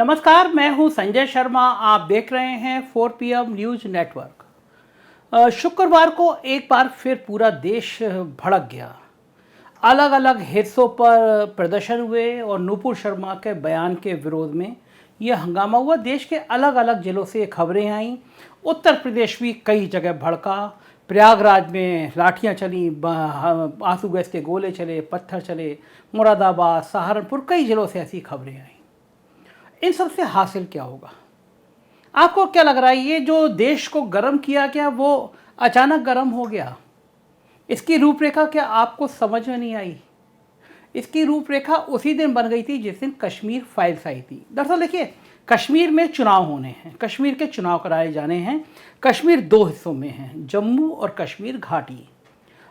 नमस्कार, मैं हूं संजय शर्मा। आप देख रहे हैं 4 PM न्यूज नेटवर्क। शुक्रवार को एक बार फिर पूरा देश भड़क गया। अलग अलग हिस्सों पर प्रदर्शन हुए और नूपुर शर्मा के बयान के विरोध में यह हंगामा हुआ। देश के अलग अलग जिलों से खबरें आईं। उत्तर प्रदेश भी कई जगह भड़का। प्रयागराज में लाठियां चली, आंसू गैस के गोले चले, पत्थर चले। मुरादाबाद, सहारनपुर, कई जिलों से ऐसी खबरें आईं। इन सब से हासिल क्या होगा? आपको क्या लग रहा है? ये जो देश को गर्म किया गया वो अचानक गर्म हो गया? इसकी रूपरेखा क्या आपको समझ में नहीं आई? इसकी रूपरेखा उसी दिन बन गई थी जिस दिन कश्मीर फाइल्स आई थी। दरअसल देखिए, कश्मीर में चुनाव होने हैं, कश्मीर के चुनाव कराए जाने हैं। कश्मीर दो हिस्सों में है, जम्मू और कश्मीर घाटी।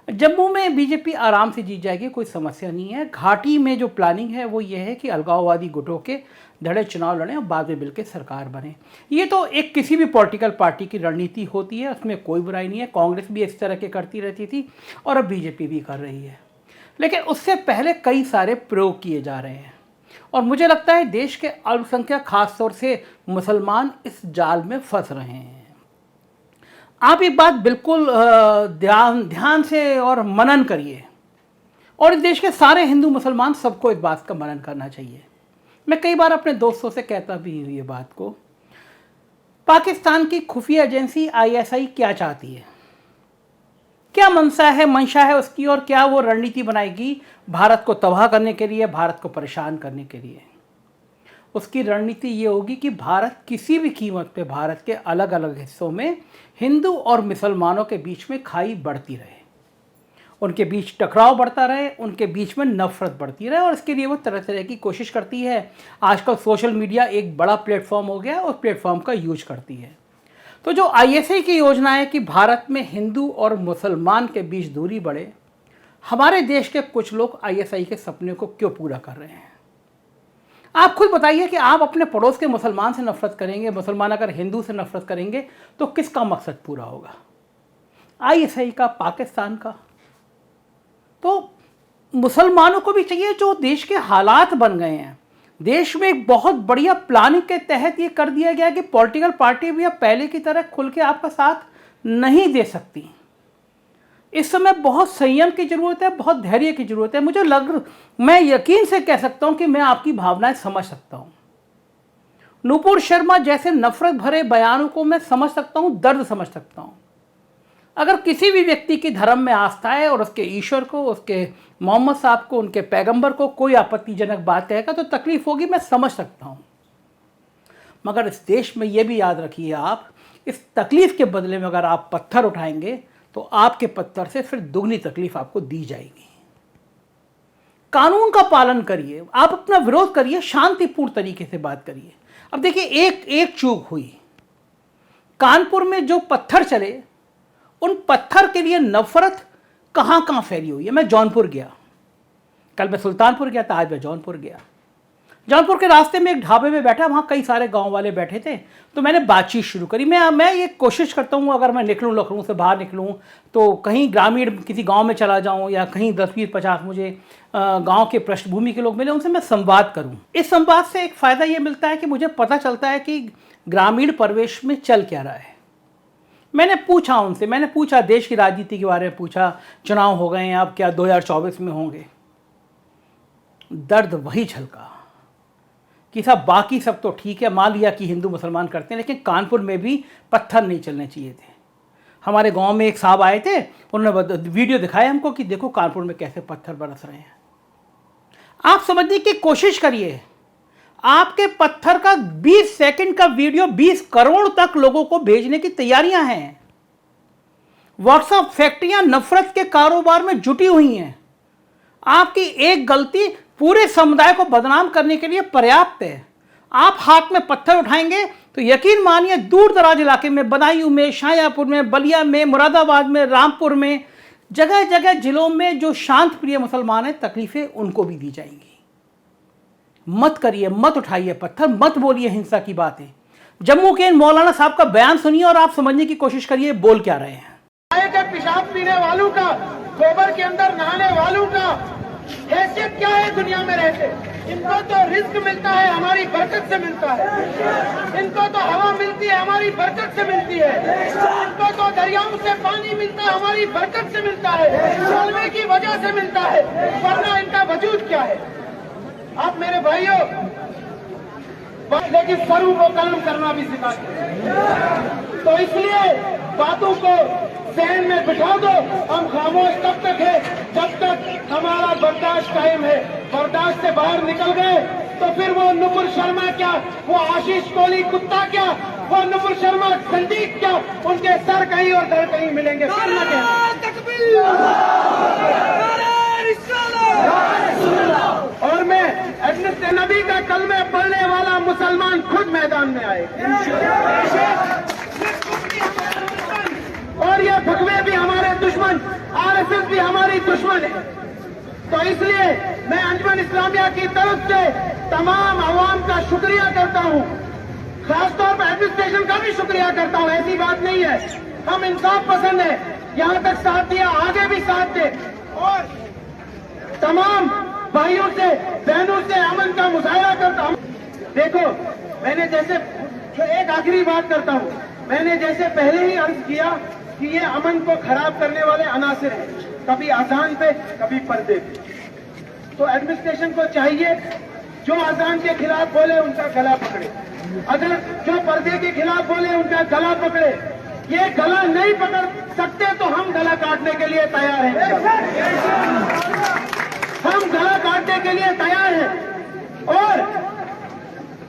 जम्मू में बीजेपी आराम से जीत जाएगी, कोई समस्या नहीं है। घाटी में जो प्लानिंग है वो ये है कि अलगाववादी गुटों के धड़े चुनाव लड़ें और बाद में मिलकर सरकार बने। ये तो एक किसी भी पॉलिटिकल पार्टी की रणनीति होती है, उसमें कोई बुराई नहीं है। कांग्रेस भी इस तरह के करती रहती थी और अब बीजेपी भी कर रही है। लेकिन उससे पहले कई सारे प्रयोग किए जा रहे हैं और मुझे लगता है देश के अल्पसंख्यक, खासतौर से मुसलमान, इस जाल में फंस रहे हैं। आप एक बात बिल्कुल ध्यान से और मनन करिए, और इस देश के सारे हिंदू मुसलमान सबको इस बात का मनन करना चाहिए। मैं कई बार अपने दोस्तों से कहता भी हूँ ये बात को। पाकिस्तान की खुफिया एजेंसी ISI क्या चाहती है, क्या मंशा है उसकी, और क्या वो रणनीति बनाएगी भारत को तबाह करने के लिए, भारत को परेशान करने के लिए? उसकी रणनीति ये होगी कि भारत किसी भी कीमत पे भारत के अलग अलग हिस्सों में हिंदू और मुसलमानों के बीच में खाई बढ़ती रहे, उनके बीच टकराव बढ़ता रहे, उनके बीच में नफरत बढ़ती रहे, और इसके लिए वो तरह तरह की कोशिश करती है। आजकल सोशल मीडिया एक बड़ा प्लेटफॉर्म हो गया है, उस प्लेटफॉर्म का यूज करती है। तो जो ISI की योजना है कि भारत में हिंदू और मुसलमान के बीच दूरी बढ़े, हमारे देश के कुछ लोग ISI के सपने को क्यों पूरा कर रहे हैं? आप खुद बताइए कि आप अपने पड़ोस के मुसलमान से नफरत करेंगे, मुसलमान अगर हिंदू से नफरत करेंगे तो किसका मकसद पूरा होगा? ISI का, पाकिस्तान का? तो मुसलमानों को भी चाहिए, जो देश के हालात बन गए हैं, देश में एक बहुत बढ़िया प्लानिंग के तहत ये कर दिया गया कि पॉलिटिकल पार्टी भी अब पहले की तरह खुल के आपका साथ नहीं दे सकती। इस समय बहुत संयम की ज़रूरत है, बहुत धैर्य की ज़रूरत है। मैं यकीन से कह सकता हूं कि मैं आपकी भावनाएं समझ सकता हूं। नूपुर शर्मा जैसे नफरत भरे बयानों को मैं समझ सकता हूं, दर्द समझ सकता हूं। अगर किसी भी व्यक्ति की धर्म में आस्था है और उसके ईश्वर को, उसके मोहम्मद साहब को, उनके पैगंबर को कोई आपत्तिजनक बात कहेगा तो तकलीफ होगी, मैं समझ सकता हूं। मगर इस देश में यह भी याद रखिए, आप इस तकलीफ के बदले में अगर आप पत्थर उठाएंगे तो आपके पत्थर से फिर दुगनी तकलीफ आपको दी जाएगी। कानून का पालन करिए, आप अपना विरोध करिए, शांतिपूर्ण तरीके से बात करिए। अब देखिए, एक चूक हुई। कानपुर में जो पत्थर चले, उन पत्थर के लिए नफरत कहां कहां फैली हुई है। मैं जौनपुर गया, कल मैं सुल्तानपुर गया था, आज मैं जौनपुर गया। जौनपुर के रास्ते में एक ढाबे में बैठा, वहाँ कई सारे गांव वाले बैठे थे, तो मैंने बातचीत शुरू करी। मैं ये कोशिश करता हूँ, अगर मैं निकलूँ, लखनऊ से बाहर निकलूँ तो कहीं ग्रामीण किसी गांव में चला जाऊँ या कहीं 10-20-50 मुझे गांव के पृष्ठभूमि के लोग मिले, उनसे मैं संवाद करूँ। इस संवाद से एक फ़ायदा ये मिलता है कि मुझे पता चलता है कि ग्रामीण परिवेश में चल क्या रहा है। मैंने पूछा देश की राजनीति के बारे में पूछा, चुनाव हो गए हैं, अब क्या 2024 में होंगे? दर्द वही झलका कि साहब बाकी सब तो ठीक है, मान लिया कि हिंदू मुसलमान करते हैं, लेकिन कानपुर में भी पत्थर नहीं चलने चाहिए थे। हमारे गांव में एक साहब आए थे, उन्होंने वीडियो दिखाया हमको कि देखो कानपुर में कैसे पत्थर बरस रहे हैं। आप समझने की कोशिश करिए, आपके पत्थर का 20 सेकंड का वीडियो 20 करोड़ तक लोगों को भेजने की तैयारियां हैं। व्हाट्सएप फैक्ट्रियां नफरत के कारोबार में जुटी हुई हैं। आपकी एक गलती पूरे समुदाय को बदनाम करने के लिए पर्याप्त है। आप हाथ में पत्थर उठाएंगे तो यकीन मानिए, दूर दराज इलाके में, बदायूं में, शाहजहांपुर में, बलिया में, मुरादाबाद में, रामपुर में, जगह जगह जिलों में जो शांत प्रिय मुसलमान हैं, तकलीफें उनको भी दी जाएंगी। मत करिए, मत उठाइए पत्थर, मत बोलिए हिंसा की बातें। जम्मू के मौलाना साहब का बयान सुनिए और आप समझने की कोशिश करिए बोल क्या रहे हैं। पेशाब पीने वालों का, गोबर के अंदर नहाने वालों का, हैसियत क्या है दुनिया में रहते? इनको तो रिस्क मिलता है, हमारी बरकत से मिलता है। इनको तो हवा मिलती है, हमारी बरकत से मिलती है। इनको तो दरियाओं से पानी मिलता है, हमारी बरकत से मिलता है, जलवे की वजह से मिलता है, वरना इनका वजूद क्या है? आप मेरे भाइयों, लेकिन सरू को कलम करना भी सिखाते। तो इसलिए बातों को सहन में बिठा दो। हम खामोश तब तक है जब तक हमारा बर्दाश्त कायम है। बर्दाश्त से बाहर निकल गए तो फिर वो नुपुर शर्मा क्या, वो आशीष कोहली कुत्ता क्या, वो नुपुर शर्मा संदीप क्या, उनके सर कहीं और दर कहीं मिलेंगे। फिर न और मैं नबी का कलमे पढ़ने वाला मुसलमान खुद मैदान में आए, और ये भगवे भी हमारे दुश्मन, आरएसएस भी हमारी दुश्मन है। तो इसलिए मैं अंजुमन इस्लामिया की तरफ से तमाम अवाम का शुक्रिया करता हूँ, खासतौर पर एडमिनिस्ट्रेशन का भी शुक्रिया करता हूँ। ऐसी बात नहीं है, हम इंसाफ पसंद है, यहाँ तक साथ दिया, आगे भी साथ दे। और तमाम भाइयों से बहनों से अमन का मुजाहरा करता हूँ। देखो, मैंने जैसे एक आखिरी बात करता हूँ, मैंने जैसे पहले ही अर्ज किया कि ये अमन को खराब करने वाले अनासिर हैं, कभी अजान पे कभी पर्दे पे। तो एडमिनिस्ट्रेशन को चाहिए जो अजान के खिलाफ बोले उनका गला पकड़े, अगर जो पर्दे के खिलाफ बोले उनका गला पकड़े। ये गला नहीं पकड़ सकते तो हम गला काटने के लिए तैयार हैं, हम गला काटने के लिए तैयार हैं। और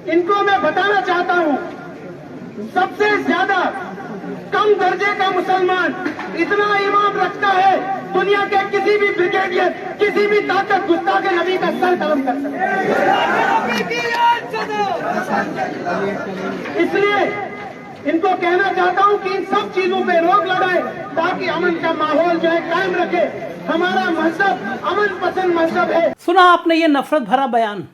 इनको मैं बताना चाहता हूं, सबसे ज्यादा कम दर्जे का मुसलमान इतना ईमान रखता है, दुनिया के किसी भी ब्रिगेडियर, किसी भी ताकत गुस्ताख नबी का सर कलम कर सकते। इसलिए इनको कहना चाहता हूं कि इन सब चीजों पे रोक लगाए ताकि अमन का माहौल जो है कायम रखे। हमारा मजहब अमन पसंद मजहब है। सुना आपने ये नफरत भरा बयान?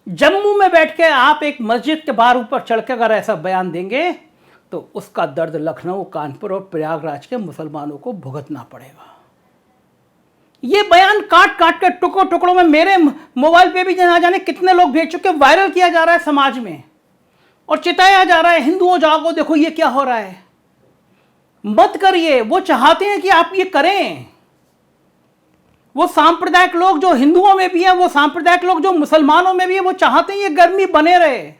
जम्मू में बैठ के आप एक मस्जिद के बाहर ऊपर चढ़ के अगर ऐसा बयान देंगे तो उसका दर्द लखनऊ, कानपुर और प्रयागराज के मुसलमानों को भुगतना पड़ेगा। ये बयान काट काट के टुकड़ों टुकड़ों में मेरे मोबाइल पे भी ना जाने कितने लोग भेज चुके, वायरल किया जा रहा है समाज में और चिताया जा रहा है, हिंदुओं जागो, देखो ये क्या हो रहा है। मत करिए, वो चाहते हैं कि आप ये करें। वो सांप्रदायिक लोग जो हिंदुओं में भी हैं, वो सांप्रदायिक लोग जो मुसलमानों में भी हैं, वो चाहते हैं ये गर्मी बने रहे।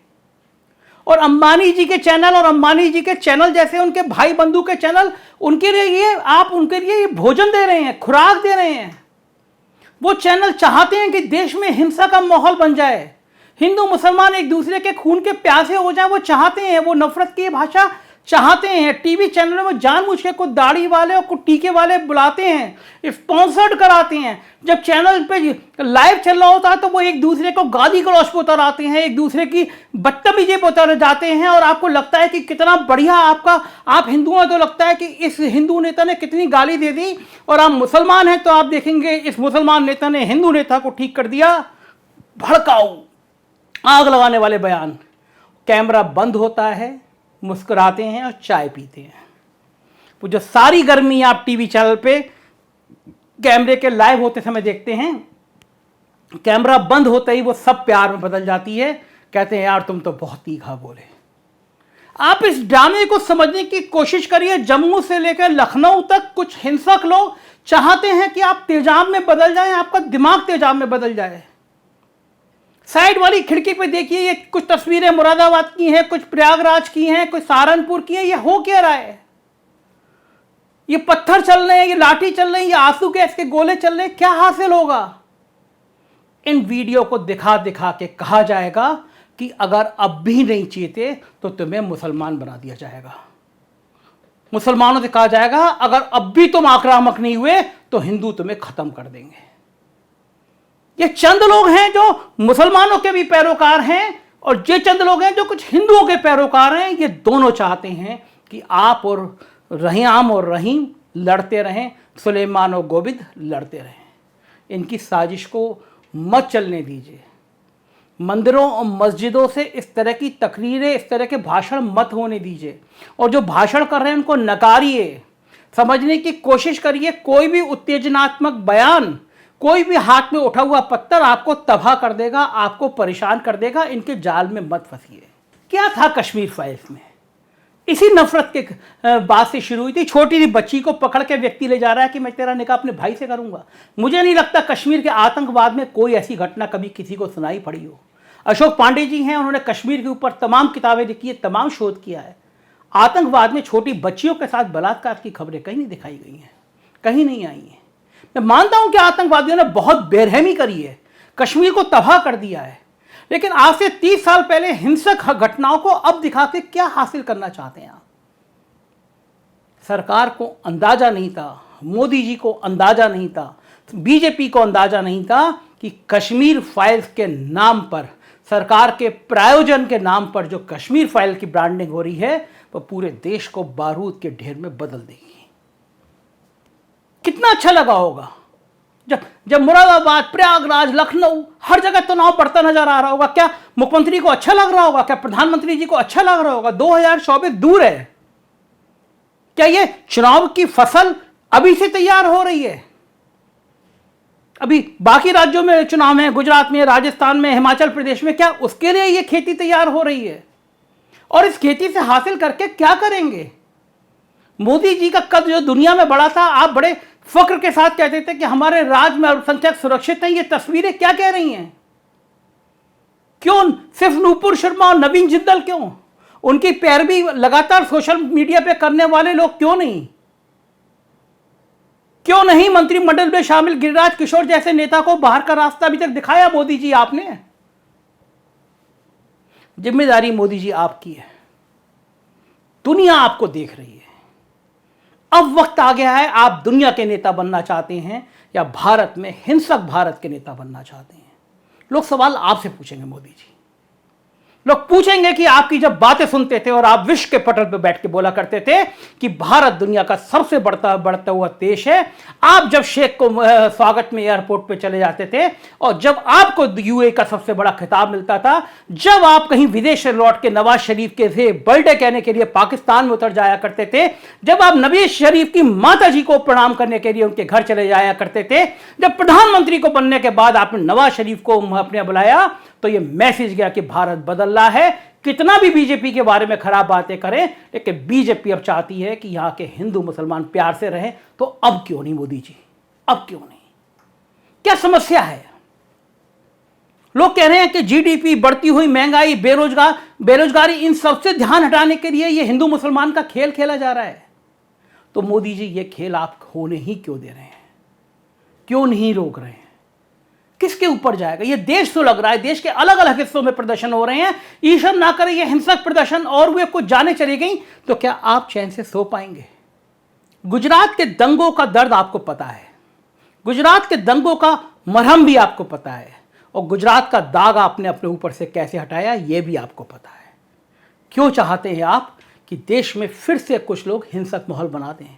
और अंबानी जी के चैनल और अंबानी जी के चैनल जैसे उनके भाई बंधु के चैनल, उनके लिए आप उनके लिए भोजन दे रहे हैं, खुराक दे रहे हैं। वो चैनल चाहते हैं कि देश में हिंसा का माहौल बन जाए, हिंदू मुसलमान एक दूसरे के खून के प्यासे हो जाए। वो चाहते हैं, वो नफरत की भाषा चाहते हैं। टीवी चैनलों में जानबूझ के कुछ दाढ़ी वाले और कुछ टीके वाले बुलाते हैं, स्पॉन्सर्ड कराते हैं। जब चैनल पे लाइव चल रहा होता है तो वो एक दूसरे को गाली गलौज पे उतर आते हैं, एक दूसरे की बदतमीजी पे उतर जाते हैं। और आपको लगता है कि कितना बढ़िया आप हिंदू हैं तो लगता है कि इस हिंदू नेता ने कितनी गाली दे दी, और आप मुसलमान हैं तो आप देखेंगे इस मुसलमान नेता ने हिंदू नेता को ठीक कर दिया। भड़काऊ, आग लगाने वाले बयान। कैमरा बंद होता है, मुस्कुराते हैं और चाय पीते हैं। वो जो सारी गर्मी आप टीवी चैनल पे कैमरे के लाइव होते समय देखते हैं, कैमरा बंद होते ही वो सब प्यार में बदल जाती है। कहते हैं यार तुम तो बहुत तीखा बोले। आप इस ड्रामे को समझने की कोशिश करिए। जम्मू से लेकर लखनऊ तक कुछ हिंसक लोग चाहते हैं कि आप तेजाब में बदल जाएं, आपका दिमाग तेजाब में बदल जाए। साइड वाली खिड़की पे देखिए, ये कुछ तस्वीरें मुरादाबाद की हैं, कुछ प्रयागराज की हैं, कुछ सहारनपुर की हैं। ये हो क्या रहा है? ये पत्थर चल रहे हैं, ये लाठी चल रही है, ये आंसू गैस के गोले चल रहे हैं। क्या हासिल होगा? इन वीडियो को दिखा दिखा के कहा जाएगा कि अगर अब भी नहीं चीते तो तुम्हें मुसलमान बना दिया जाएगा। मुसलमानों से कहा जाएगा अगर अब भी तुम आक्रामक नहीं हुए तो हिंदू तुम्हें खत्म कर देंगे। ये चंद लोग हैं जो मुसलमानों के भी पैरोकार हैं और ये चंद लोग हैं जो कुछ हिंदुओं के पैरोकार हैं। ये दोनों चाहते हैं कि आप और रहीम और रहीम लड़ते रहें, सुलेमान और गोविंद लड़ते रहें। इनकी साजिश को मत चलने दीजिए। मंदिरों और मस्जिदों से इस तरह की तकरीरें, इस तरह के भाषण मत होने दीजिए। और जो भाषण कर रहे हैं उनको नकारिए, समझने की कोशिश करिए। कोई भी उत्तेजनात्मक बयान कोई भी हाथ में उठा हुआ पत्थर आपको तबाह कर देगा, आपको परेशान कर देगा। इनके जाल में मत फंसिए। क्या था कश्मीर फाइल्स में? इसी नफरत के बात से शुरू हुई थी। छोटी सी बच्ची को पकड़ के व्यक्ति ले जा रहा है कि मैं तेरा निकाह अपने भाई से करूंगा। मुझे नहीं लगता कश्मीर के आतंकवाद में कोई ऐसी घटना कभी किसी को सुनाई पड़ी हो। अशोक पांडे जी हैं, उन्होंने कश्मीर के ऊपर तमाम किताबें लिखी है, तमाम शोध किया है। आतंकवाद में छोटी बच्चियों के साथ बलात्कार की खबरें कहीं नहीं दिखाई गई हैं, कहीं नहीं आई हैं। मैं मानता हूं कि आतंकवादियों ने बहुत बेरहमी करी है, कश्मीर को तबाह कर दिया है, लेकिन आज से 30 साल पहले हिंसक घटनाओं को अब दिखा के क्या हासिल करना चाहते हैं आप? सरकार को अंदाजा नहीं था, मोदी जी को अंदाजा नहीं था, बीजेपी को अंदाजा नहीं था कि कश्मीर फाइल्स के नाम पर, सरकार के प्रायोजन के नाम पर जो कश्मीर फाइल की ब्रांडिंग हो रही है वो पूरे देश को बारूद के ढेर में बदल देगी। कितना अच्छा लगा होगा जब मुरादाबाद, प्रयागराज, लखनऊ, हर जगह तनाव बढ़ता नजर आ रहा होगा। क्या मुख्यमंत्री को अच्छा लग रहा होगा? क्या प्रधानमंत्री जी को अच्छा लग रहा होगा? 2024 दूर है। क्या ये चुनाव की फसल अभी से तैयार हो रही है? अभी बाकी राज्यों में चुनाव है, गुजरात में, राजस्थान में, हिमाचल प्रदेश में, क्या उसके लिए ये खेती तैयार हो रही है? और इस खेती से हासिल करके क्या करेंगे? मोदी जी का कद जो दुनिया में बड़ा था, आप बड़े फक्र के साथ कहते थे कि हमारे राज्य में अल्पसंख्यक सुरक्षित हैं। ये तस्वीरें क्या कह रही हैं? क्यों सिर्फ नूपुर शर्मा और नवीन जिंदल? क्यों उनकी पैरवी लगातार सोशल मीडिया पे करने वाले लोग क्यों नहीं? क्यों नहीं मंत्रिमंडल में शामिल गिरिराज किशोर जैसे नेता को बाहर का रास्ता अभी तक दिखाया मोदी जी आपने? जिम्मेदारी मोदी जी आपकी है, दुनिया आपको देख रही है। अब वक्त आ गया है, आप दुनिया के नेता बनना चाहते हैं या भारत में हिंसक भारत के नेता बनना चाहते हैं? लोग सवाल आपसे पूछेंगे मोदी जी। लोग पूछेंगे कि आपकी जब बातें सुनते थे और आप विश्व के पटल पर बैठ के बोला करते थे कि भारत दुनिया का सबसे बढ़ता हुआ देश है, आप जब शेख को स्वागत में एयरपोर्ट पे चले जाते थे और जब आपको यूए का सबसे बड़ा खिताब मिलता था, जब आप कहीं विदेश से लौट के नवाज शरीफ के से बर्थडे कहने के लिए पाकिस्तान में उतर जाया करते थे, जब आप नवाज शरीफ की माता जी को प्रणाम करने के लिए उनके घर चले जाया करते थे, जब प्रधानमंत्री को बनने के बाद आपने नवाज शरीफ को अपने बुलाया, तो ये मैसेज गया कि भारत बदल रहा है। कितना भी बीजेपी के बारे में खराब बातें करें, लेकिन बीजेपी अब चाहती है कि यहां के हिंदू मुसलमान प्यार से रहें। तो अब क्यों नहीं मोदी जी, अब क्यों नहीं? क्या समस्या है? लोग कह रहे हैं कि जीडीपी, बढ़ती हुई महंगाई, बेरोजगारी, इन सबसे ध्यान हटाने के लिए ये हिंदू मुसलमान का खेल खेला जा रहा है। तो मोदी जी ये खेल आप होने ही क्यों दे रहे हैं? क्यों नहीं रोक रहे हैं? किसके ऊपर जाएगा? ये देश तो लग रहा है, देश के अलग अलग हिस्सों में प्रदर्शन हो रहे हैं। ईश्वर ना करे ये हिंसक प्रदर्शन और वे कुछ जाने चली गई तो क्या आप चैन से सो पाएंगे? गुजरात के दंगों का दर्द आपको पता है, गुजरात के दंगों का मरहम भी आपको पता है, और गुजरात का दाग आपने अपने ऊपर से कैसे हटाया ये भी आपको पता है। क्यों चाहते हैं आप कि देश में फिर से कुछ लोग हिंसक माहौल बना दें?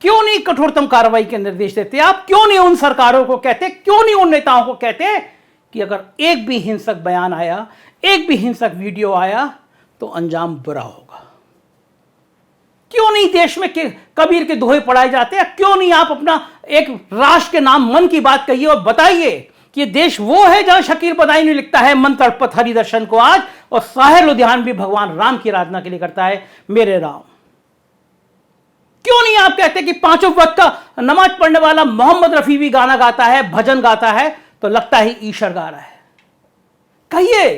क्यों नहीं कठोरतम कार्रवाई के निर्देश देते आप? क्यों नहीं उन सरकारों को कहते, क्यों नहीं उन नेताओं को कहते कि अगर एक भी हिंसक बयान आया, एक भी हिंसक वीडियो आया तो अंजाम बुरा होगा? क्यों नहीं देश में कबीर के दोहे पढ़ाए जाते हैं? क्यों नहीं आप अपना एक राष्ट्र के नाम मन की बात कहिए और बताइए कि देश वो है जहां शकीर बदायूनी लिखता है मन तड़पत हरि दर्शन को आज, और साहिर लुधियान भी भगवान राम की आराधना के लिए करता है मेरे राम। क्यों नहीं आप कहते कि पांचों वक्त का नमाज पढ़ने वाला मोहम्मद रफी भी गाना गाता है, भजन गाता है, तो लगता है ईश्वर गा रहा है? कहिए,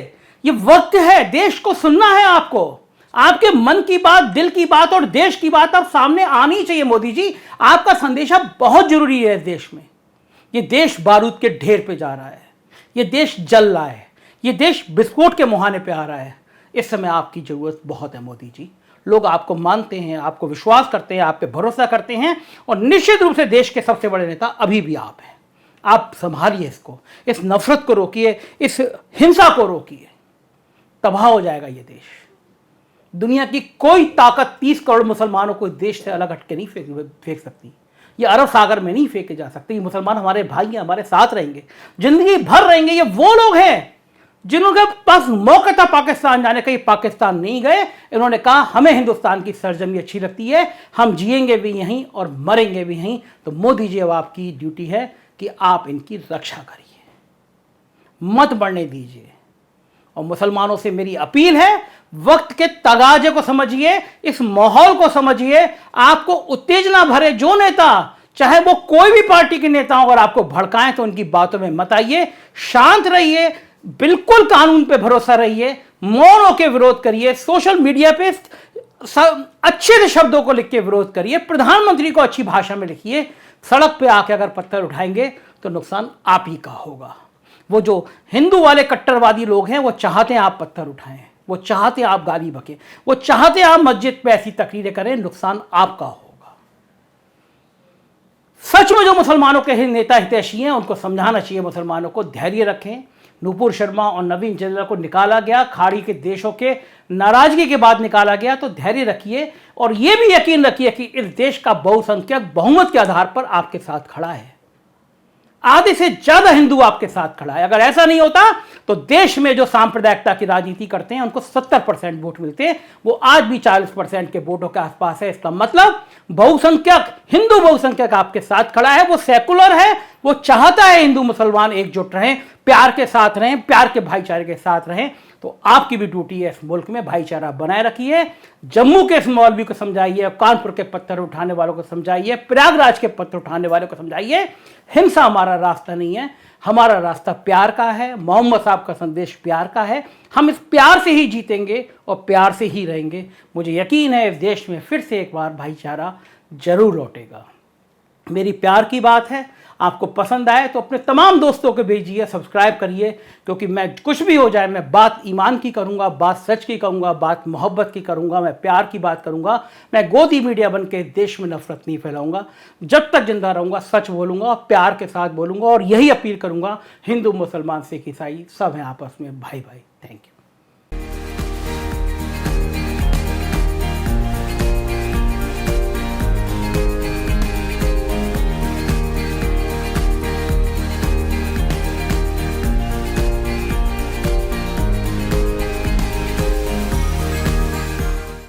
ये वक्त है, देश को सुनना है आपको। आपके मन की बात, दिल की बात और देश की बात अब सामने आनी चाहिए मोदी जी। आपका संदेशा बहुत जरूरी है इस देश में। ये देश बारूद के ढेर पे जा रहा है, ये देश जल रहा है, ये देश विस्फोट के मुहाने पे आ रहा है। इस समय आपकी जरूरत बहुत है मोदी जी। लोग आपको मानते हैं, आपको विश्वास करते हैं, आप पे भरोसा करते हैं, और निश्चित रूप से देश के सबसे बड़े नेता अभी भी आप हैं। आप संभालिए इसको, इस नफरत को रोकिए, इस हिंसा को रोकिए, तबाह हो जाएगा ये देश। दुनिया की कोई ताकत 30 करोड़ मुसलमानों को देश से अलग हटके नहीं फेंक सकती। ये अरब सागर में नहीं फेंके जा सकते। ये मुसलमान हमारे भाई हैं, हमारे साथ रहेंगे, जिंदगी भर रहेंगे। ये वो लोग हैं जिनके पास मौका था पाकिस्तान जाने का, ये पाकिस्तान नहीं गए। इन्होंने कहा हमें हिंदुस्तान की सरजमी अच्छी लगती है, हम जिएंगे भी यहीं और मरेंगे भी यहीं। तो मोदी जी अब आपकी ड्यूटी है कि कि आप इनकी रक्षा करिए, मत बढ़ने दीजिए। और मुसलमानों से मेरी अपील है, वक्त के तगाजे को समझिए, इस माहौल को समझिए। आपको उत्तेजना भरे जो नेता, चाहे वो कोई भी पार्टी के नेता हो, अगर आपको भड़काएं तो उनकी बातों में मत आइए, शांत रहिए, बिल्कुल कानून पे भरोसा रहिए, मौन होकर विरोध करिए, सोशल मीडिया पे अच्छे से शब्दों को लिख के विरोध करिए, प्रधानमंत्री को अच्छी भाषा में लिखिए। सड़क पे आके अगर पत्थर उठाएंगे तो नुकसान आप ही का होगा। वो जो हिंदू वाले कट्टरवादी लोग हैं वो चाहते हैं आप पत्थर उठाएं, वो चाहते हैं आप गाली बकें, वो चाहते हैं आप मस्जिद पे ऐसी तकरीरें करें, नुकसान आपका होगा। सच में जो मुसलमानों के नेता हितैषी हैं उनको समझाना चाहिए, मुसलमानों को धैर्य रखें। नूपुर शर्मा और नवीन जंदला को निकाला गया, खाड़ी के देशों के नाराजगी के बाद निकाला गया, तो धैर्य रखिए और यह भी यकीन रखिए कि इस देश का बहुसंख्यक बहुमत के आधार पर आपके साथ खड़ा है। आधे से ज्यादा हिंदू आपके साथ खड़ा है। अगर ऐसा नहीं होता तो देश में जो सांप्रदायिकता की राजनीति करते हैं उनको 70% वोट मिलते हैं, वो आज भी 40% के वोटों के आसपास है। इसका मतलब बहुसंख्यक, हिंदू बहुसंख्यक आपके साथ खड़ा है, वो सेकुलर है, वो चाहता है हिंदू मुसलमान एकजुट रहें, प्यार के साथ रहें, प्यार के भाईचारे के साथ रहें। तो आपकी भी ड्यूटी है इस मुल्क में भाईचारा बनाए रखिए। जम्मू के इस मौलवी को समझाइए, कानपुर के पत्थर उठाने वालों को समझाइए, प्रयागराज के पत्थर उठाने वालों को समझाइए, हिंसा हमारा रास्ता नहीं है, हमारा रास्ता प्यार का है। मोहम्मद साहब का संदेश प्यार का है। हम इस प्यार से ही जीतेंगे और प्यार से ही रहेंगे। मुझे यकीन है इस देश में फिर से एक बार भाईचारा जरूर लौटेगा। मेरी प्यार की बात है, आपको पसंद आए तो अपने तमाम दोस्तों को भेजिए, सब्सक्राइब करिए, क्योंकि मैं कुछ भी हो जाए मैं बात ईमान की करूंगा, बात सच की करूंगा, बात मोहब्बत की करूंगा, मैं प्यार की बात करूंगा। मैं गोदी मीडिया बन के देश में नफरत नहीं फैलाऊंगा। जब तक जिंदा रहूंगा सच बोलूंगा और प्यार के साथ बोलूंगा और यही अपील करूंगा, हिंदू मुसलमान सिख ईसाई सब हैं आपस में भाई भाई। Thank you.